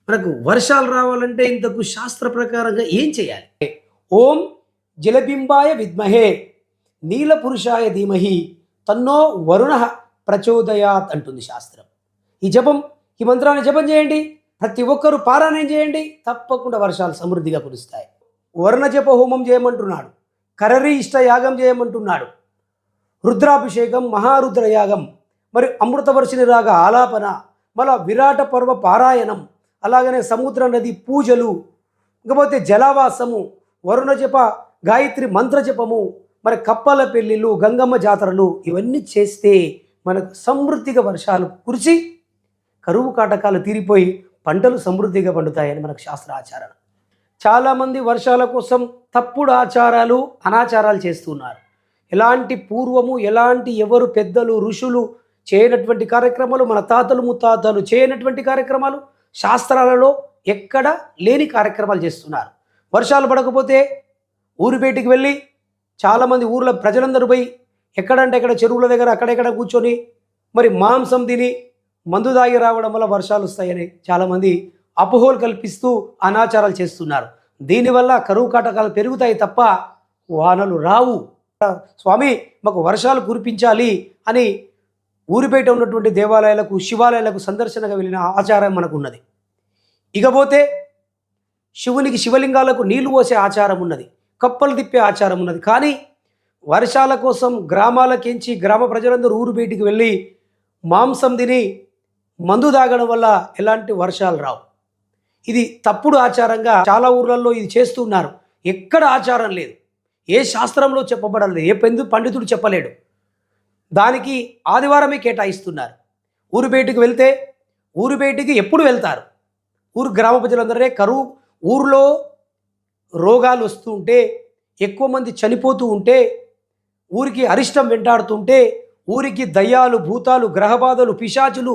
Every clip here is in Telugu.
మనకు వర్షాలు రావాలంటే ఇంతకు శాస్త్ర ప్రకారంగా ఏం చేయాలి? ఓం జలబింబాయ విద్మహే నీల పురుషాయ ధీమహి తన్నో వరుణ ప్రచోదయాత్ అంటుంది శాస్త్రం. ఈ మంత్రాన్ని జపం చేయండి. ప్రతి ఒక్కరూ పారాయణం చేయండి. తప్పకుండా వర్షాలు సమృద్ధిగా కురుస్తాయి. వర్ణ జప హోమం చేయమంటున్నాడు. కరరి ఇష్ట యాగం చేయమంటున్నాడు. రుద్రాభిషేకం, మహారుద్ర యాగం, మరి అమృతవర్షిణి రాగ ఆలాపన, మళ్ళా విరాట పర్వ పారాయణం, అలాగనే సముద్ర నది పూజలు, ఇకపోతే జలావాసము, వరుణ జప, గాయత్రి మంత్ర జపము, మరి కప్పల పెళ్ళిళ్ళు, గంగమ్మ జాతరలు, ఇవన్నీ చేస్తే మనకు సమృద్ధిగా వర్షాలు కురిసి కరువు కాటకాలు తీరిపోయి పంటలు సమృద్ధిగా పండుతాయని మనకు శాస్త్ర ఆచారం. చాలామంది వర్షాల కోసం తప్పుడు ఆచారాలు, అనాచారాలు చేస్తున్నారు. ఎవరు పెద్దలు ఋషులు చేయనటువంటి కార్యక్రమాలు, మన తాతలు ముత్తాతలు చేయనటువంటి కార్యక్రమాలు, శాస్త్రాలలో ఎక్కడ లేని కార్యక్రమాలు చేస్తున్నారు. వర్షాలు పడకపోతే ఊరి బయటికి వెళ్ళి చాలామంది ఊర్ల ప్రజలందరూ పోయి ఎక్కడంటే ఎక్కడ చెరువుల దగ్గర అక్కడెక్కడ కూర్చొని మరి మాంసం తిని మందు దాగి రావడం వల్ల వర్షాలు వస్తాయని చాలామంది అపోహలు కల్పిస్తూ అనాచారాలు చేస్తున్నారు. దీనివల్ల కరువు కాటకాలు పెరుగుతాయి తప్ప వానలు రావు. స్వామి మాకు వర్షాలు కురిపించాలి అని ఊరిపేట ఉన్నటువంటి దేవాలయాలకు, శివాలయాలకు సందర్శనగా వెళ్ళిన ఆచారం మనకు ఉన్నది. ఇకపోతే శివునికి, శివలింగాలకు నీళ్లు పోసే ఆచారం ఉన్నది, కప్పలు తిప్పే ఆచారం ఉన్నది. కానీ వర్షాల కోసం గ్రామాలకించి గ్రామ ప్రజలందరూ ఊరు బయటికి వెళ్ళి మాంసం తిని మందు తాగడం వల్ల ఎలాంటి వర్షాలు రావు. ఇది తప్పుడు ఆచారంగా చాలా ఊర్లలో ఇది చేస్తున్నారు. ఎక్కడ ఆచారం లేదు, ఏ శాస్త్రంలో చెప్పబడలేదు, ఏ పండితుడు చెప్పలేడు. దానికి ఆదివారమే కేటాయిస్తున్నారు. ఊరు బయటికి వెళ్తే ఊరు బయటికి ఎప్పుడు వెళ్తారు? ఊరు గ్రామ ప్రజలందరే ఊరిలో రోగాలు వస్తూ ఉంటే, ఎక్కువ మంది చనిపోతూ ఉంటే, ఊరికి అరిష్టం వెంటాడుతుంటే, ఊరికి దయ్యాలు, భూతాలు, గ్రహబాధలు, పిశాచులు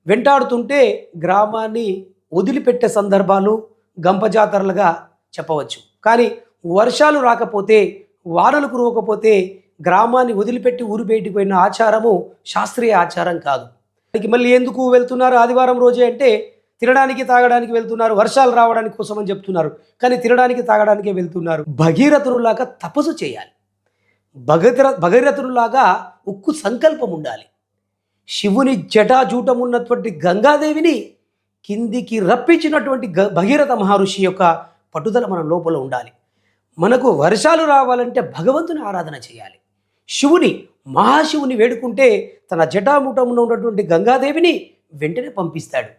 వెంటాడుతుంటే గ్రామాన్ని వదిలిపెట్టే సందర్భాలు గంపజాతరలుగా చెప్పవచ్చు. కానీ వర్షాలు రాకపోతే, వానలు కురవకపోతే గ్రామాన్ని వదిలిపెట్టి ఊరు బయటికి పోయిన ఆచారము శాస్త్రీయ ఆచారం కాదు. మళ్ళీ ఎందుకు వెళ్తున్నారు ఆదివారం రోజే అంటే, తినడానికి తాగడానికి వెళ్తున్నారు, వర్షాలు రావడానికి కోసం అని చెప్తున్నారు. కానీ తినడానికి తాగడానికే వెళ్తున్నారు. భగీరథులాగా తపస్సు చేయాలి. భగీరథులాగా ఉక్కు సంకల్పం ఉండాలి. శివుని జటాజూటం ఉన్నటువంటి గంగాదేవిని కిందికి రప్పించినటువంటి భగీరథ మహర్షి యొక్క పట్టుదల మన లోపల ఉండాలి. మనకు వర్షాలు రావాలంటే భగవంతుని ఆరాధన చేయాలి. మహాశివుని వేడుకుంటే తన జటాముటంలో ఉన్నటువంటి గంగాదేవిని వెంటనే పంపిస్తాడు.